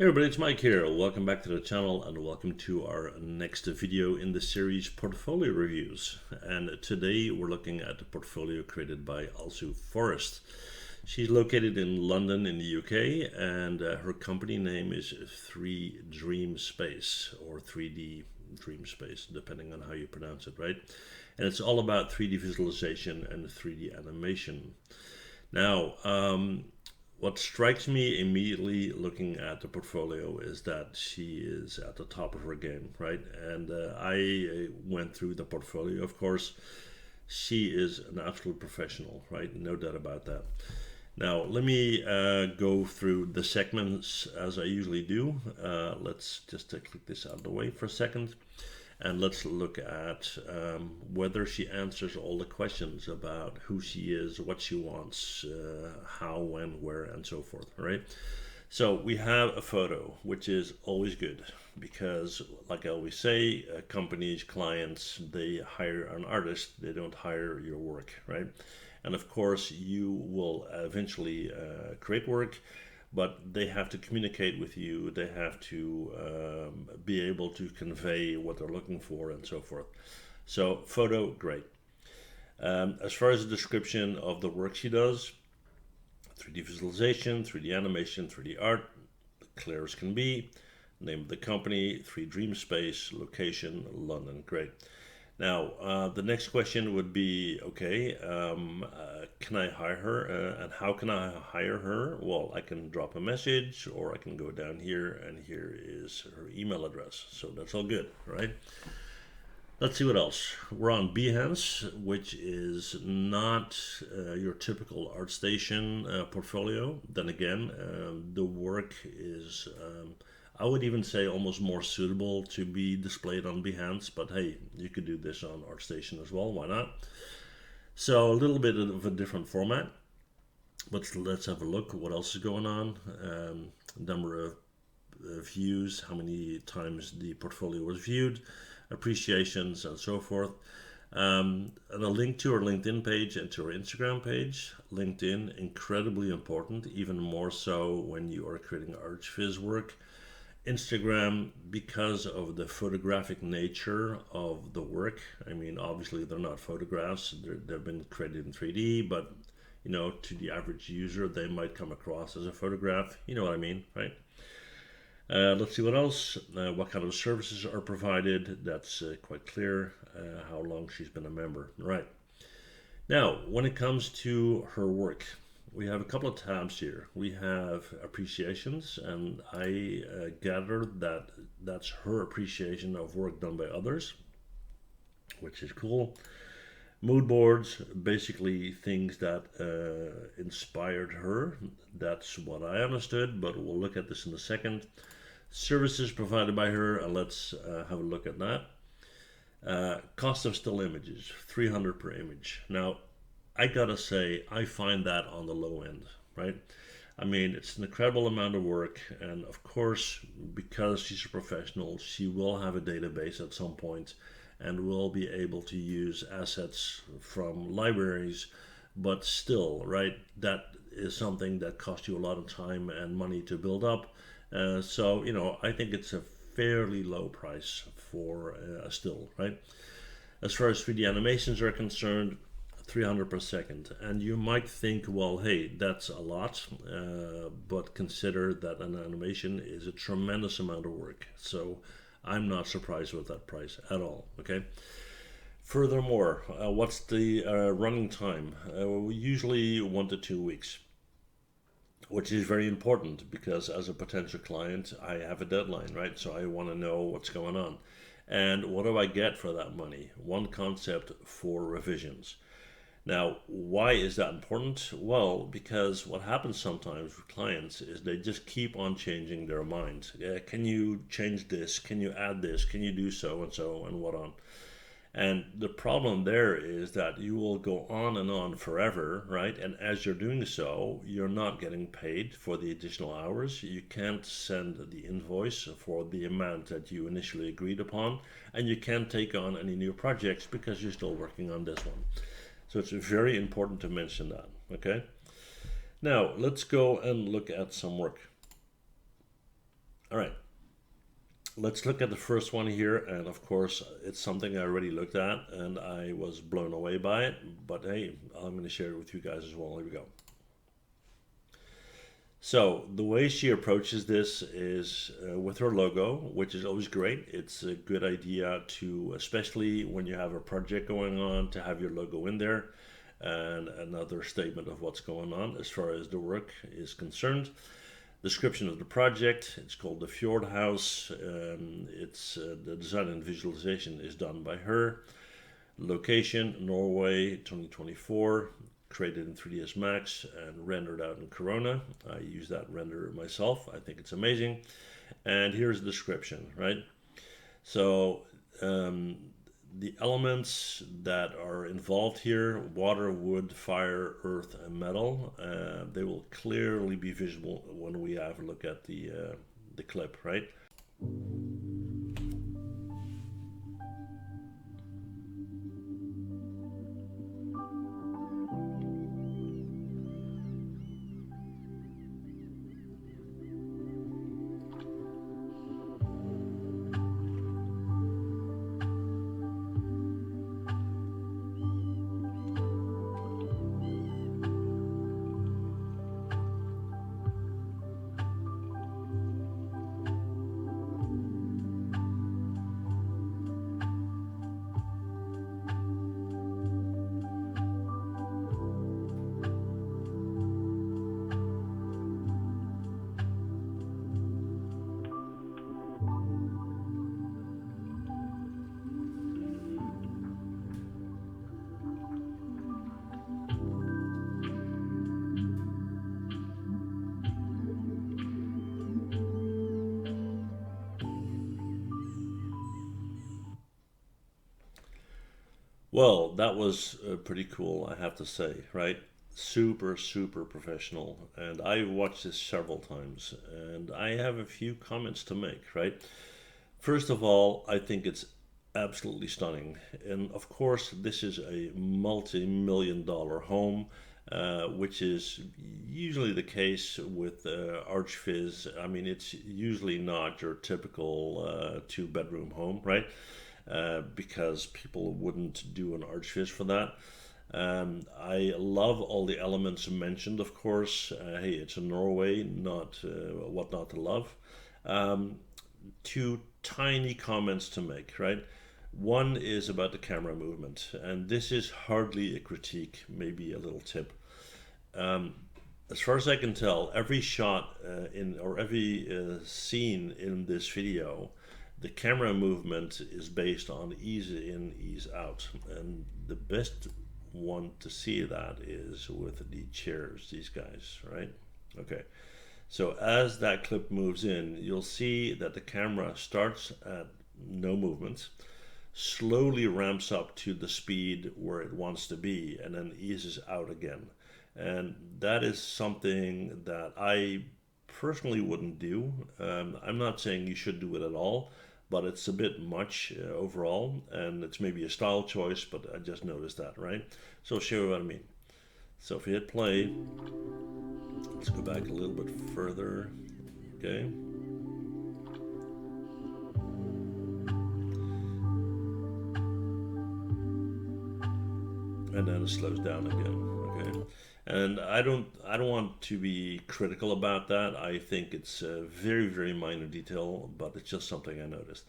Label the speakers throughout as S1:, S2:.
S1: Hey everybody, it's Mike here. Welcome back to the channel and welcome to our next video in the series Portfolio Reviews. And today we're looking at the portfolio created by Alsu Forrest. She's located in London in the UK and her company name is 3 Dream Space or 3D Dream Space, depending on how you pronounce it, right? And it's all about 3D visualization and 3D animation. Now, what strikes me immediately looking at the portfolio is that she is at the top of her game, right? And I went through the portfolio, of course. She is an absolute professional, right? No doubt about that. Now, let me go through the segments as I usually do. Let's just click this out of the way for a second. And let's look at whether she answers all the questions about who she is, what she wants, how, when, where, and so forth, right? So we have a photo, which is always good because, like I always say, companies, clients, they hire an artist, they don't hire your work, right? And of course, you will eventually create work, but they have to communicate with you, they have to be able to convey what they're looking for and so forth. So photo, great. As far as the description of the work she does, 3D visualization, 3D animation, 3D art, clear as can be. Name of the company, 3 Dream Space, location, London, great. Now, the next question would be, okay, can I hire her and how can I hire her? Well, I can drop a message or I can go down here and here is her email address. So that's all good, right? Let's see what else. We're on Behance, which is not your typical ArtStation portfolio. Then again, the work is I would even say almost more suitable to be displayed on Behance, but hey, you could do this on ArtStation as well, why not? So a little bit of a different format, but let's have a look at what else is going on. Number of views, how many times the portfolio was viewed, appreciations, and so forth. And a link to our LinkedIn page and to our Instagram page. LinkedIn, incredibly important, even more so when you are creating ArchViz work. Instagram, because of the photographic nature of the work. I mean, obviously they're not photographs, they've been created in 3D, but you know, to the average user, they might come across as a photograph. You know what I mean, right? Let's see what else. What kind of services are provided? That's quite clear. How long she's been a member, right? Now, when it comes to her work, we have a couple of tabs here. We have appreciations, and I gathered that that's her appreciation of work done by others, which is cool. Mood boards, basically things that inspired her. That's what I understood, but we'll look at this in a second. Services provided by her, and let's have a look at that. Cost of still images, 300 per image. Now, I gotta say, I find that on the low end, right? I mean, it's an incredible amount of work, and of course, because she's a professional, she will have a database at some point and will be able to use assets from libraries, but still, right, that is something that costs you a lot of time and money to build up. So, you know, I think it's a fairly low price for a still, right? As far as 3D animations are concerned, 300 per second, and you might think, well, hey, that's a lot, but consider that an animation is a tremendous amount of work, so I'm not surprised with that price at all. Okay, furthermore, what's the running time? Usually 1 to 2 weeks, which is very important because as a potential client I have a deadline, right? So I want to know what's going on and what do I get for that money. One concept, 4 revisions. Now, why is that important? Well, because what happens sometimes with clients is they just keep on changing their minds. Can you change this? Can you add this? Can you do so and what on? And the problem there is that you will go on forever, right? And as you're doing so, you're not getting paid for the additional hours. You can't send the invoice for the amount that you initially agreed upon, and you can't take on any new projects because you're still working on this one. So it's very important to mention that, okay? Now, let's go and look at some work. All right, let's look at the first one here. And of course, it's something I already looked at and I was blown away by it. But hey, I'm going to share it with you guys as well. Here we go. So the way she approaches this is with her logo, which is always great. It's a good idea to, especially when you have a project going on, to have your logo in there and another statement of what's going on as far as the work is concerned. Description of the project, it's called the Fjord house. It's the design and visualization is done by her. Location, Norway, 2024. Created in 3ds Max and rendered out in Corona. I use that renderer myself. I think it's amazing. And here's the description, right? So the elements that are involved here, water, wood, fire, earth, and metal, they will clearly be visible when we have a look at the clip, right? Well, that was pretty cool, I have to say, right? Super, super professional. And I watched this several times, and I have a few comments to make, right? First of all, I think it's absolutely stunning. And of course, this is a multi-million-dollar home, which is usually the case with ArchViz. I mean, it's usually not your typical two-bedroom home, right? Because people wouldn't do an ArchViz for that. I love all the elements mentioned, of course. Hey, it's in Norway, not what not to love. Um, Two tiny comments to make, right? One is about the camera movement, and this is hardly a critique, maybe a little tip. Um, as far as I can tell, every shot in or every scene in this video, the camera movement is based on ease in, ease out, and the best one to see that is with the chairs, these guys, right? Okay. So as that clip moves in, you'll see that the camera starts at no movement, slowly ramps up to the speed where it wants to be, and then eases out again. And that is something that I personally wouldn't do. I'm not saying you should do it at all, but it's a bit much overall, and it's maybe a style choice, but I just noticed that, right? So I'll show you what I mean. So if you hit play, let's go back a little bit further, okay? And then it slows down again, okay? And I don't want to be critical about that. I think it's a very, very minor detail, but it's just something I noticed.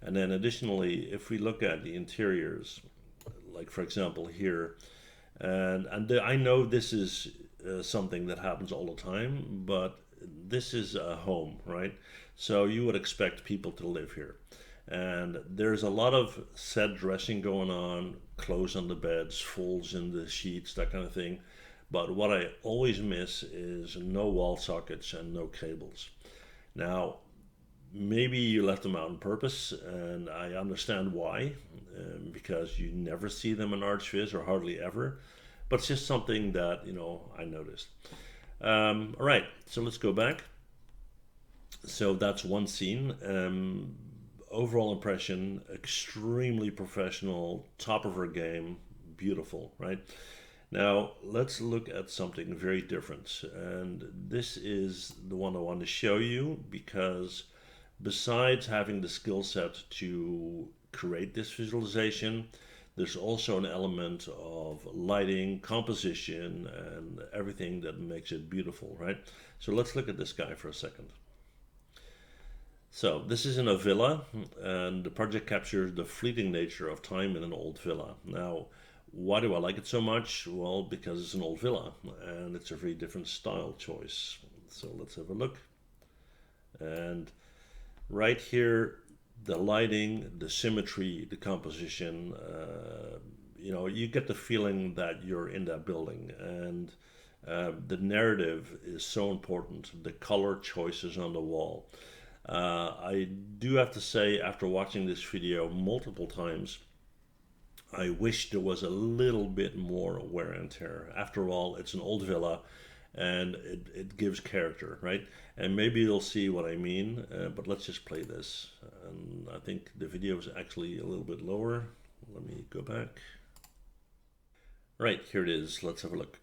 S1: And then additionally, if we look at the interiors, like for example here, I know this is something that happens all the time, but this is a home, right? So you would expect people to live here. And there's a lot of set dressing going on, clothes on the beds, folds in the sheets, that kind of thing. But what I always miss is no wall sockets and no cables. Now, maybe you left them out on purpose, and I understand why, because you never see them in ArchViz or hardly ever. But it's just something that, I noticed. All right, so let's go back. So that's one scene. Overall impression, extremely professional, top of her game, beautiful, right? Now, let's look at something very different. And this is the one I want to show you because Besides having the skill set to create this visualization, there's also an element of lighting, composition, and everything that makes it beautiful, right? So let's look at this guy for a second. So this is in a villa, and the project captures the fleeting nature of time in an old villa. Now, why do I like it so much? Well, because it's an old villa, and it's a very different style choice. So let's have a look. And right here, the lighting, the symmetry, the composition, you get the feeling that you're in that building. And the narrative is so important. The color choices on the wall. I do have to say, after watching this video multiple times, I wish there was a little bit more wear and tear. After all, it's an old villa, and it gives character, right? And maybe you'll see what I mean, but let's just play this. And I think the video is actually a little bit lower. Let me go back. Right, here it is. Let's have a look.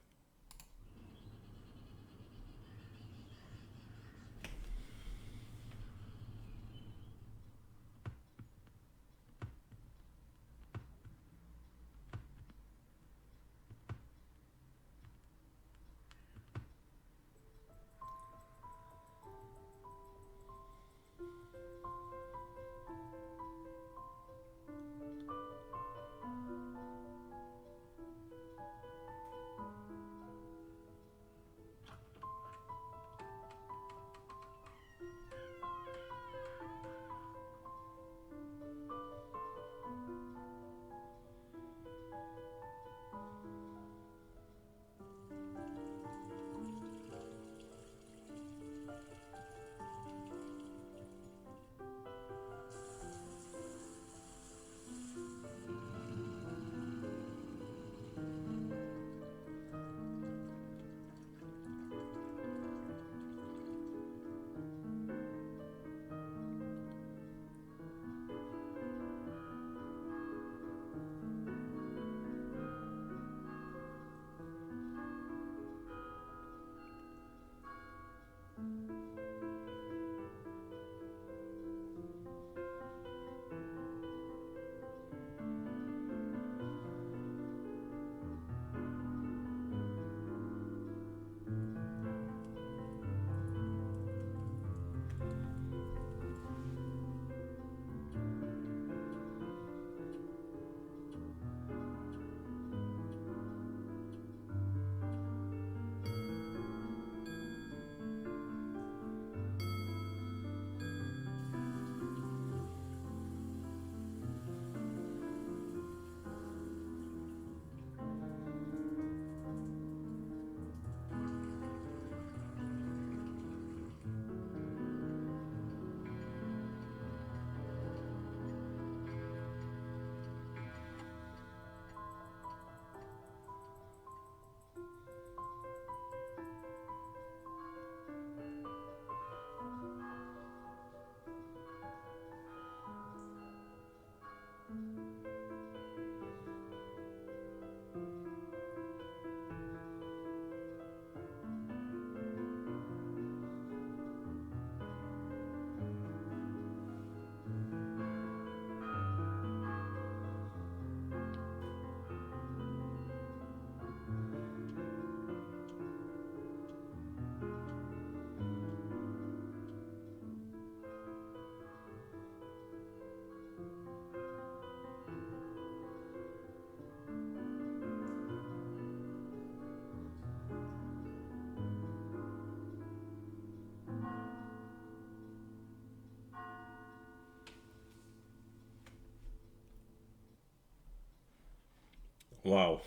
S1: Wow.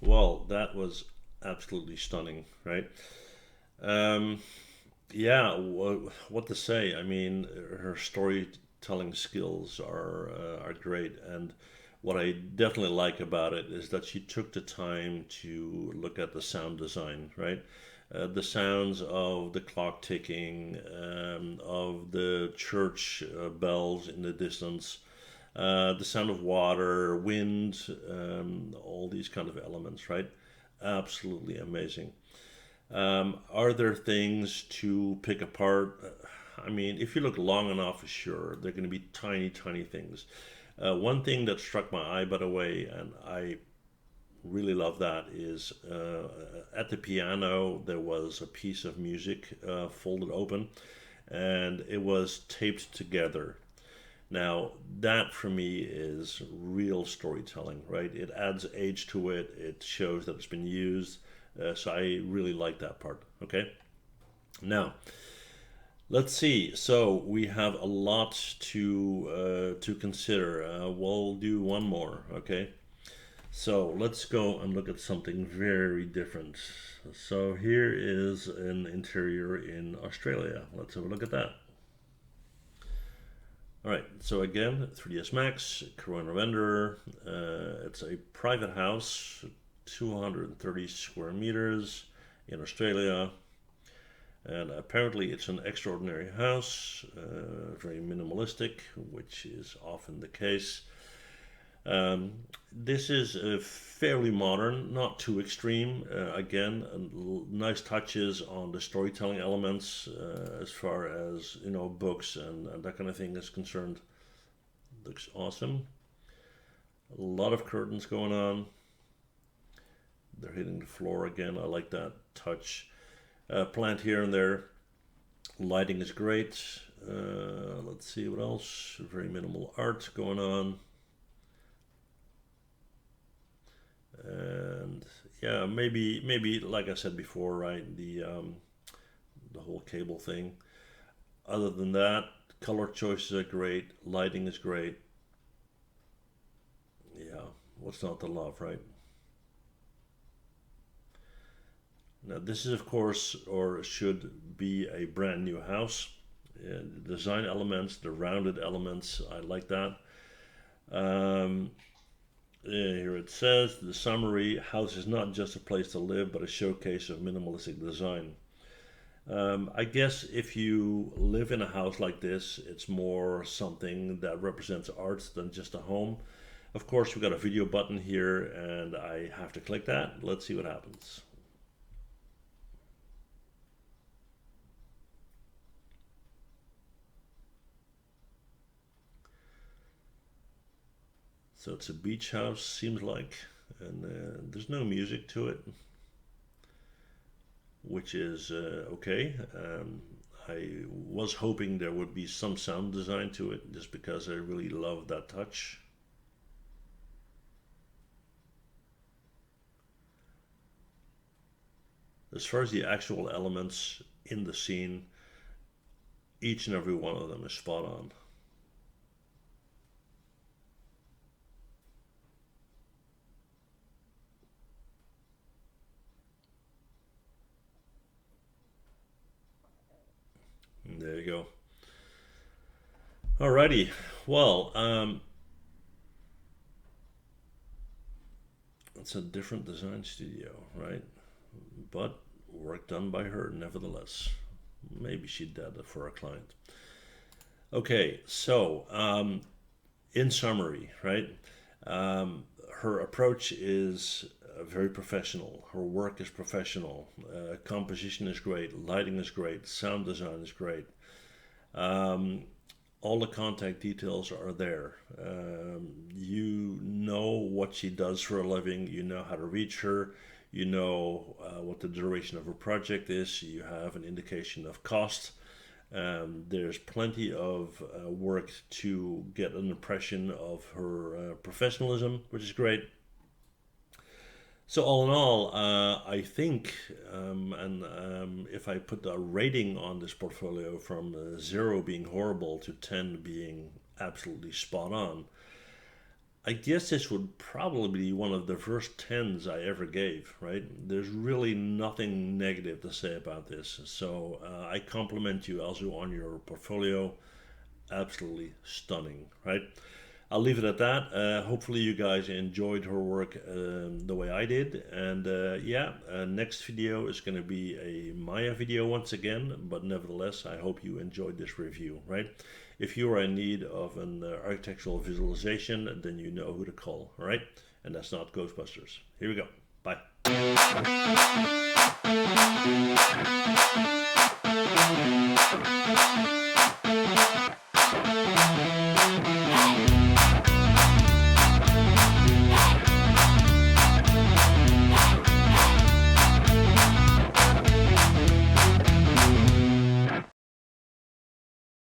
S1: Well, that was absolutely stunning, right? Um, yeah, what to say? I mean, her storytelling skills are great, and what I definitely like about it is that she took the time to look at the sound design, right? The sounds of the clock ticking, of the church bells in the distance, the sound of water, wind, all these kind of elements, right? Absolutely amazing. Are there things to pick apart? I mean, if you look long enough, sure, they're going to be tiny, tiny things. One thing that struck my eye, by the way, and I really love that, is at the piano there was a piece of music folded open, and it was taped together. Now, that for me is real storytelling, right? It adds age to it, it shows that it's been used. So I really like that part. Okay. Now, let's see. So we have a lot to consider. We'll do one more. Okay. So let's go and look at something very different. So here is an interior in Australia. Let's have a look at that. All right, so again, 3ds Max, Corona render. It's a private house, 230 square meters in Australia. And apparently it's an extraordinary house, very minimalistic, which is often the case. This is fairly modern, not too extreme. Again, nice touches on the storytelling elements as far as, you know, books and that kind of thing is concerned. Looks awesome. A lot of curtains going on. They're hitting the floor again. I like that touch. Plant here and there. Lighting is great. Let's see what else. Very minimal art going on. And yeah, maybe like I said before, right, the whole cable thing. Other than that, color choices are great, lighting is great. Yeah, what's not to love, right? Now this is, of course, or should be, a brand new house. The design elements, the rounded elements, I like that. Here it says, the summary: house is not just a place to live, but a showcase of minimalistic design. I guess if you live in a house like this, it's more something that represents art than just a home. Of course, we've got a video button here, and I have to click that. Let's see what happens. So it's a beach house, seems like, and there's no music to it, which is okay. I was hoping there would be some sound design to it, just because I really love that touch. As far as the actual elements in the scene, each and every one of them is spot on. There you go. Alrighty. Well, it's a different design studio, right? But work done by her nevertheless. Maybe she did that for a client. Okay, so in summary, right? Her approach is very professional. Her work is professional. Composition is great. Lighting is great. Sound design is great. All the contact details are there. You know what she does for a living. You know how to reach her. You know what the duration of her project is. You have an indication of cost. There's plenty of work to get an impression of her professionalism, which is great. So all in all, I think, if I put a rating on this portfolio from 0 being horrible to 10 being absolutely spot on, I guess this would probably be one of the first 10s I ever gave, right? There's really nothing negative to say about this. So I compliment you, Alsu, on your portfolio. Absolutely stunning, right? I'll leave it at that. Hopefully you guys enjoyed her work the way I did. And next video is going to be a Maya video once again. But nevertheless, I hope you enjoyed this review, right? If you are in need of an architectural visualization, then you know who to call, all right? And that's not Ghostbusters. Here we go. Bye.